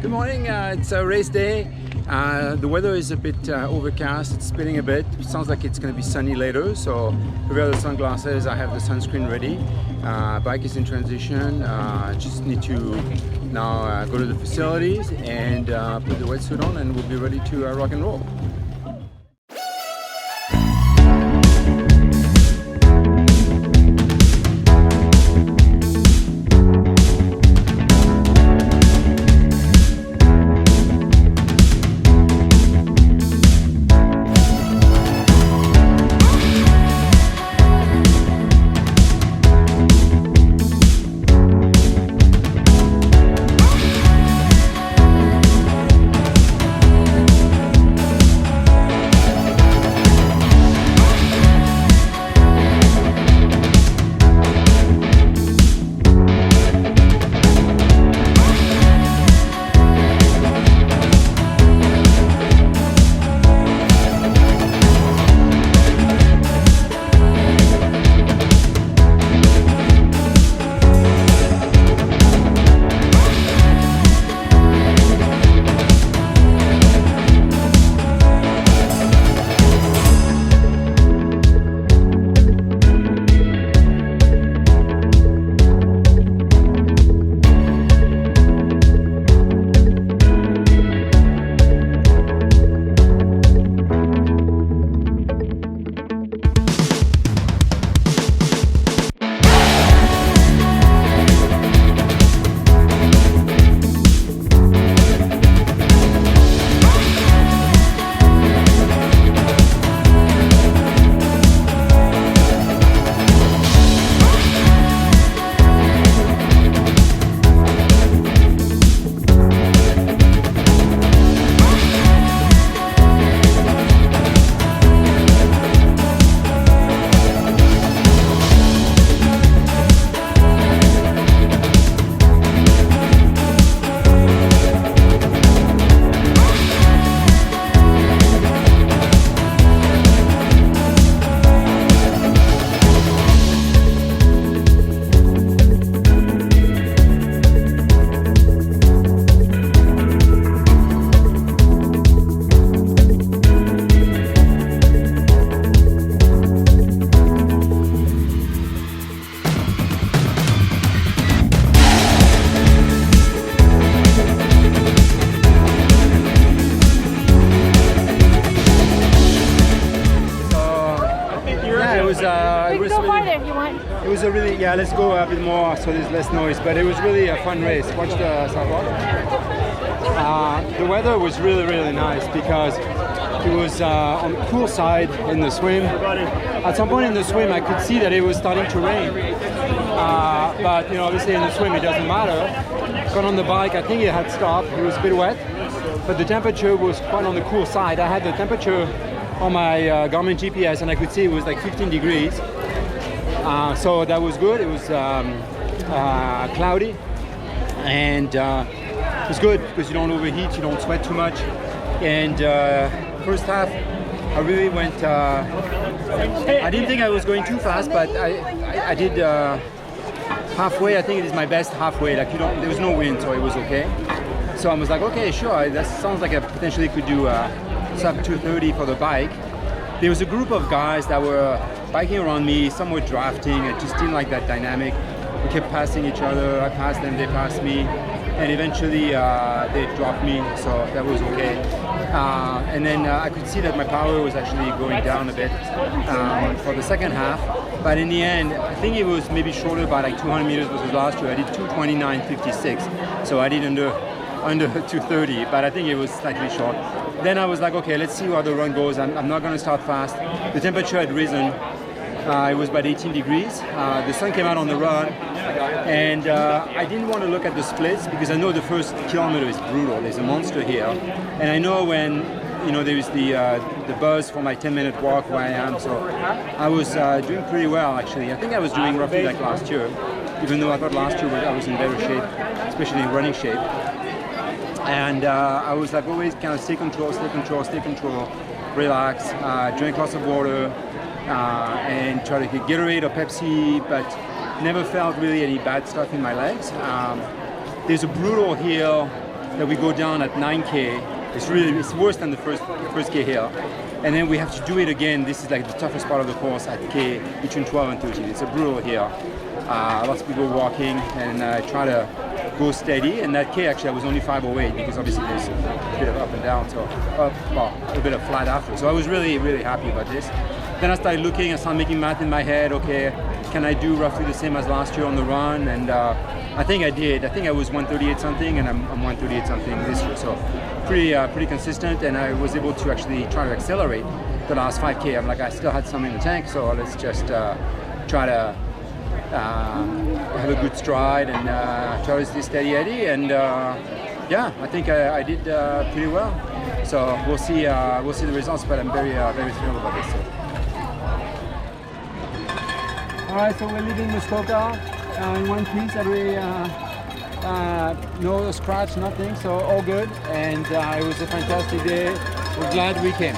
Good morning, it's a race day. The weather is a bit overcast, it's spinning a bit. It sounds like it's going to be sunny later, so prepare the sunglasses, I have the sunscreen ready. Bike is in transition, just need to now go to the facilities and put the wetsuit on and we'll be ready to rock and roll. It was a really, let's go a bit more so there's less noise, but it was really a fun race. Watch the sidewalk. The weather was really nice because it was on the cool side in the swim. At some point in the swim I could see that it was starting to rain, but obviously in the swim it doesn't matter. Got on the bike, I think it had stopped, it was a bit wet, but the temperature was quite on the cool side. I had the temperature on my Garmin GPS and I could see it was like 15 degrees. So that was good. It was cloudy and it was good because you don't overheat, you don't sweat too much. And first half I really went, I didn't think I was going too fast, but I did halfway. I think it is my best halfway. Like there was no wind, so it was okay. So I was like, okay, sure, that sounds like I potentially could do sub 230 for the bike. There was a group of guys that were biking around me, some were drafting. I just didn't like that dynamic. We kept passing each other, I passed them, they passed me, and eventually they dropped me, so that was okay. And then I could see that my power was actually going down a bit for the second half, but in the end, I think it was maybe shorter by like 200 meters versus last year. I did 2:29.56, so I did under 2:30, but I think it was slightly short. Then I was like, okay, let's see how the run goes. I'm not going to start fast. The temperature had risen. It was about 18 degrees. The sun came out on the run, and I didn't want to look at the splits because I know the first kilometer is brutal. There's a monster here, and I know when there is the buzz for my 10-minute walk where I am. So I was doing pretty well actually. I think I was doing roughly like last year, even though I thought last year I was in better shape, especially in running shape. And I was like always kind of stay control, relax, drink lots of water, and try to get Gatorade or Pepsi, but never felt really any bad stuff in my legs. There's a brutal hill that we go down at 9K. It's worse than the first K here. And then we have to do it again. This is like the toughest part of the course at K between 12 and 13. It's a brutal here. Lots of people walking, and I try to go steady. And that K actually I was only 5:08 because obviously there's a bit of up and down, so a bit of flat after. So I was really, really happy about this. Then I started looking, I started making math in my head. Okay, can I do roughly the same as last year on the run? And I think I did. I think I was 138 something, and I'm 138 something this year. So pretty consistent, and I was able to actually try to accelerate the last 5K. I'm like, I still had some in the tank, so let's just try to have a good stride and try to stay steady Eddie. And yeah, I think I did pretty well. So we'll see the results, but I'm very thrilled about this. So. All right, so we're leaving Muskoka in one piece. No scratch, nothing, so all good. And it was a fantastic day. We're glad we came.